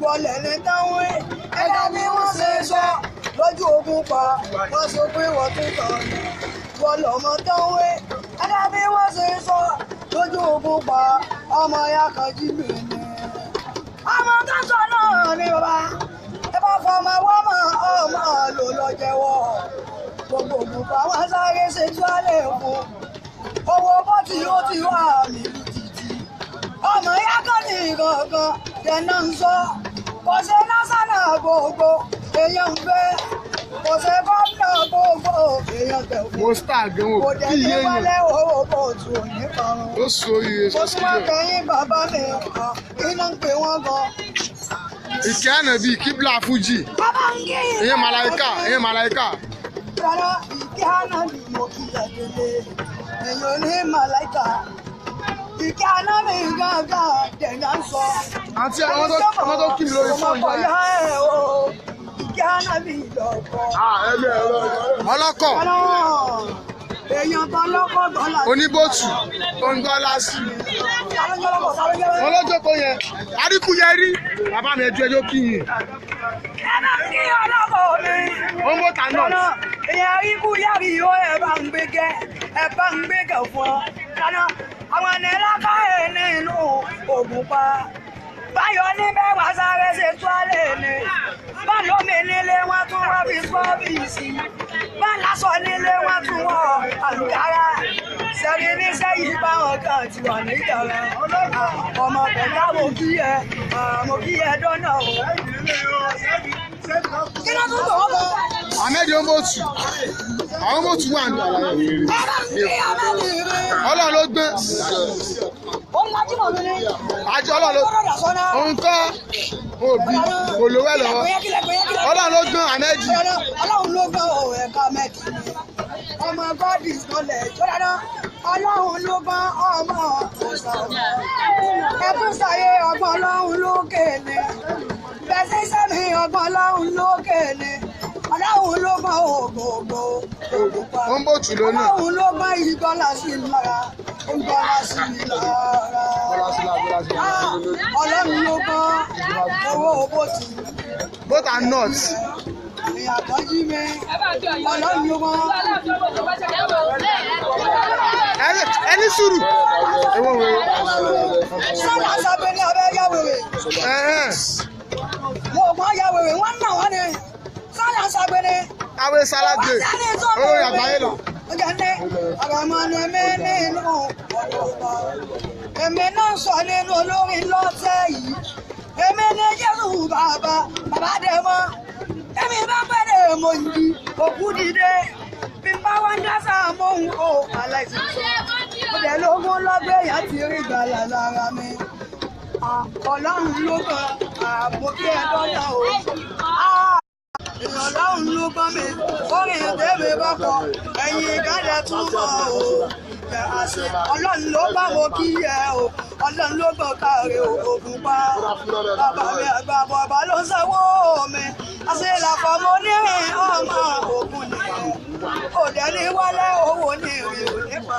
wọlé ní táwọn ẹ̀dá bí wọ́n ṣe sọ lójú ogun pa wọ́n sọ pé wọ́n tún kàn ní wọlé ọmọ táwọn ẹ̀dá bí wọ́n ṣe sọ lójú ogun pa ọmọ ya kan jí mi ní. ọmọ tó sọ náà ni bàbá ẹ bá fọmọ wọ́n mọ̀ ọmọ lò lọ jẹ́wọ́ gbogbo ogun pa wọ́n sáré ṣe tí wọ́n lè fún owó bọ́tì ó ti wà nílùú títì ọmọ ya kan ní gangan tẹ̀nà ń sọ kò ṣe lásánà gbogbo èèyàn ń fẹ́ kò ṣe gómìnà gbogbo èèyàn tẹ̀ fún kò dẹ̀ ní wọlé owó bọ́ọ̀tù òní kan ó tún wá kẹ́yìn bàbá mi iná ń pè wọ́n gan. Ìkẹ́ ànábì kíbla fújì ìyẹn màláíkà. Rárá ìkẹ́ ànábì mo kí ẹ̀dẹ̀dẹ̀ èèyàn ní màláíkà. Ìkẹ́ ànábì gángan dẹ̀yà ń sọ. Àǹtí ọmọ tó kí mi lórí fóònù yẹn. Ìkẹ́ ànábì lọ́kọ̀. Ọlọ́kọ̀. Èèyàn kan lọ́kọ̀ dọ́là. Oníbòtù tó ń gbọ́ lásì. Wọ́n lọ́jọ́kọ̀ yẹn. Àríkù yẹn rí. Bàbá mi ẹjọ́ kí yìí. Ẹ bá ń kí ọlọ́kọ̀ mi. Ó ń bọ̀ tà náà. Èèyàn àríkù yàrá ìhó ẹ̀ bá ń gbé gẹ́ ẹ̀ bá ń gbé gẹ̀ fún ọ. Àwọn ènìyàn lákà ẹ̀ nínú ògùn pa. Báyọ̀ níbẹ̀ wá sáré ṣe tuálẹ̀ ni. Bá lómi nílé wọn tún wá fi sọ́ọ̀bìsì. Bá lásọ nílé wọn tún wọ àlùkárá. Sẹ́ni níṣẹ́ yìí báwọn kan ti wà ní ìjọba. Ọmọ bẹ̀dá mo kí ẹ dọ́nà o. Kí ló tún tọ̀ ọ́? Ahmed Omotu. Àwọn Omotu wà ní àlàyé. Ọlọ́run ló gbé. Àjọ Ọlọ́run ló òun kọ́ òbí kò lówó ẹ̀ lọ́wọ́. Ọlọ́run ló gbé Ahmed. Ọlọ́run ló gbé ẹ̀ka Ahmed. Ọmọ God is knowledge. Ọlọ́run ló gbé ọmọ ọ̀sán. Ẹkún sáyé ọgbọ́n Ọlọ́run ló kéde. Bẹ́sẹ̀ sẹ́mi ọgbọ́n Ọlọ́run ló kéde. Ọlọ́run ló gbọ́ ògbógbó ògbópa. Ó ń bò tù lónà. Ọlọ́run ló gbọ́ ìgbọ́lá sí mi lára. Ó ń gbọ́lá sí mi lára. Ọlọ́run ló gbọ́ owó bòtù. Both are not. Ìyàtọ̀ yí mi. Ọlọ́run ló gbọ́. Ẹni sùúrù. Sọ́dà sábẹ́ ní abẹ́ yáwèrè. Mo mọ̀ yáwèrè, wọ́n náà wọ́n ni. Sọ́dà sábẹ́ ní. Àwẹ̀ sálágbé. Olórí àgbáyé lọ. Ọ̀gẹ̀dẹ̀ àgbàmọ́ ni èmi nínú ọ̀dọ̀ọ̀bà. Èmi náà sọ nínú olórin lọ́tẹ̀ yìí. Èmi ní Jésù bàbá dẹ̀ mọ́. Èmi bá pẹ̀lẹ́ mo yí òkú dìde. Bí bá wá ń dásà mọ́ òun kò aláìsí sọ. Mo dẹ̀ lógún lọ́gbẹ́ yẹn ti rí gbàlà lára mi. Ọlọ́run ló kàn àbókí ẹ̀ dọ́jà o. Ọlọ́run ló bá mi, orin ìdẹ́mi bá kọ, ẹ̀yin ìkádẹ túbọ̀ o. Ọlọ́run ló bá mo kí ẹ o, Ọlọ́run ló gbọ́ káre ògùn pa. Bàbá mi àgbà bàbá ló sanwó mi, àṣìlàpọ̀ mo nírin ọmọ ògùn nìyẹn. Òdẹ ní wálé owó ní ìrìn òní pa.